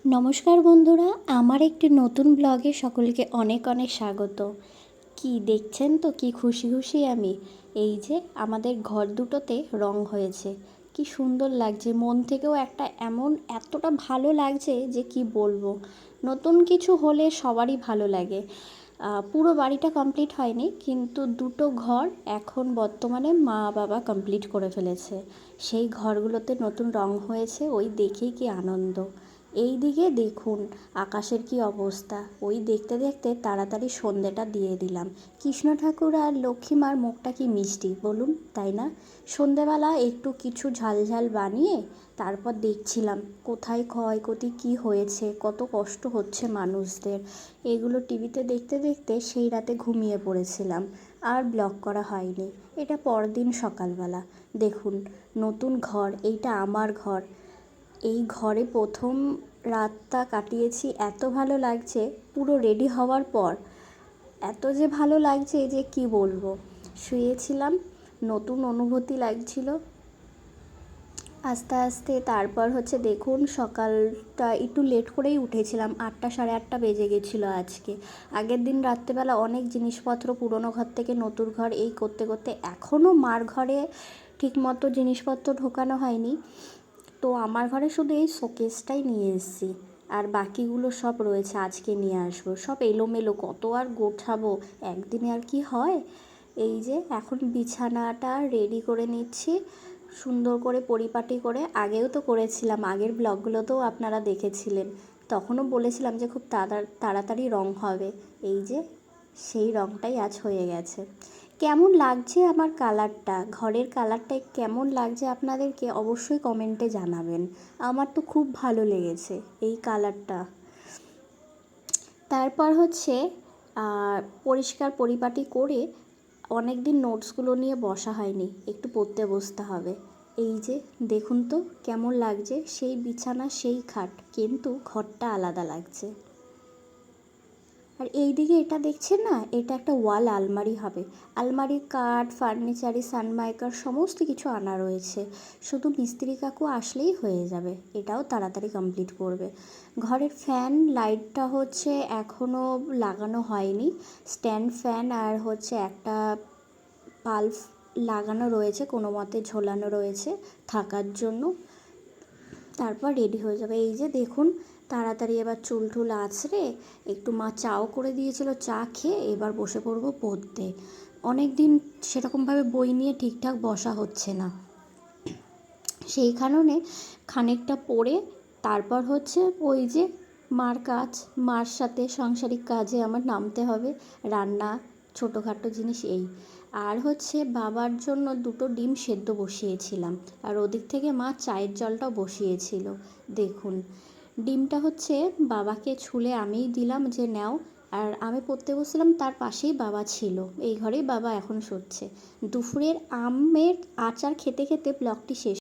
নমস্কার বন্ধুরা, আমার একটি নতুন ব্লগে সকলকে অনেক অনেক স্বাগত। কি দেখছেন তো কি খুশি খুশি আমি। এই যে আমাদের ঘর দুটোতে রং হয়েছে, কি সুন্দর লাগছে। মন থেকেও একটা এতটা ভালো লাগছে যে কি বলবো। নতুন কিছু হলে সবারই ভালো লাগে। পুরো বাড়িটা কমপ্লিট হয়নি, কিন্তু দুটো ঘর এখন বর্তমানে মা বাবা কমপ্লিট করে ফেলেছে। সেই ঘরগুলোতে নতুন রং হয়েছে, ওই দেখেই কি আনন্দ। এই দিকে দেখুন আকাশের কি অবস্থা। ওই দেখতে দেখতে তাড়াতাড়ি সন্ধেটা দিয়ে দিলাম। কৃষ্ণ ঠাকুর আর লক্ষ্মী মার মুখটা কি মিষ্টি বলুন, তাই না? সন্ধেবেলা একটু কিছু ঝালঝাল বানিয়ে তারপর দেখছিলাম কোথায় ক্ষয়ক্ষতি কী হয়েছে, কত কষ্ট হচ্ছে মানুষদের। এগুলো টিভিতে দেখতে দেখতে সেই রাতে ঘুমিয়ে পড়েছিলাম, আর ব্লগ করা হয়নি। এটা পরদিন সকালবেলা। দেখুন নতুন ঘর, এইটা আমার ঘর। এই ঘরে প্রথম রাতটা কাটিয়েছি, এত ভালো লাগছে। পুরো রেডি হওয়ার পর এত যে ভালো লাগছে যে কি বলবো। শুয়েছিলাম, নতুন অনুভূতি লাগছিল। আস্তে আস্তে তারপর দেখুন সকালটা একটু লেট করেই উঠেছিলাম, 8টা সাড়ে 8টা বেজে গেছিলো আজকে। আগের দিন রাত্রেবেলা অনেক জিনিসপত্র পুরনো ঘর থেকে নতুন ঘর এই করতে করতে এখনও মার ঘরে ঠিকমতো জিনিসপত্র ঢোকানো হয়নি। তো আমার ঘরে শুধু এই শোকেসটাই নিয়ে এসেছি, আর বাকিগুলো সব রয়েছে, আজকে নিয়ে আসবো। সব এলোমেলো, কত আর গোছাবো, একদিনে আর কি হয়। এই যে এখন বিছানাটা রেডি করে নিচ্ছি সুন্দর করে পরিপাটি করে। আগেও তো করেছিলাম, আগের ব্লগগুলোতেও আপনারা দেখেছিলেন। তখনও বলেছিলাম যে খুব তাড়াতাড়ি রং হবে। এই যে সেই রংটাই আজ হয়ে গেছে। কেমন লাগছে আমার কালারটা, ঘরের কালারটা কেমন লাগছে আপনাদেরকে অবশ্যই কমেন্টে জানাবেন। আমার তো খুব ভালো লেগেছে এই কালারটা। তারপর পরিষ্কার পরিপাটি করে অনেক দিন নোটসগুলো নিয়ে বসা হয়নি, একটু পড়তে বসতে হবে। এই যে দেখুন তো কেমন লাগছে, সেই বিছানা সেই খাট, কিন্তু ঘরটা আলাদা লাগছে। আর এই দিকে এটা দেখছেন না, এটা একটা ওয়াল আলমারি হবে। আলমারির কাঠ, ফার্নিচারি, সানমাইকার সমস্ত কিছু আনা রয়েছে। শুধু মিস্ত্রি কাকু আসলেই হয়ে যাবে, এটাও তাড়াতাড়ি কমপ্লিট করবে। ঘরের ফ্যান লাইটটা এখনও লাগানো হয়নি। স্ট্যান্ড ফ্যান আর একটা বাল্ব লাগানো রয়েছে, কোনো মতে ঝোলানো রয়েছে থাকার জন্য। তারপর রেডি হয়ে যাবে। এই যে দেখুন তাড়াতাড়ি এবার চুল টুল আঁচড়ে একটু মা চাও করে দিয়েছিল, চা খেয়ে এবার বসে পড়বো পড়তে। অনেক দিন সেরকমভাবে বই নিয়ে ঠিকঠাক বসা হচ্ছে না, সেই কারণে খানিকটা পড়ে তারপর ওই যে মার সাথে সাংসারিক কাজে আমার নামতে হবে। রান্না, ছোটোখাটো জিনিস এই। আর বাবার জন্য 2টো ডিম সেদ্ধ বসিয়েছিলাম, আর ওদিক থেকে মা চায়ের জলটাও বসিয়েছিল। দেখুন ডিমটা বাবাকে ছুলে আমিই দিলাম যে নাও, আর আমি পড়তে বসছিলাম, তার পাশেই বাবা ছিল। এই ঘরেই বাবা এখন শুচ্ছে। দুপুরের আমের আচার খেতে খেতে ব্লগটি শেষ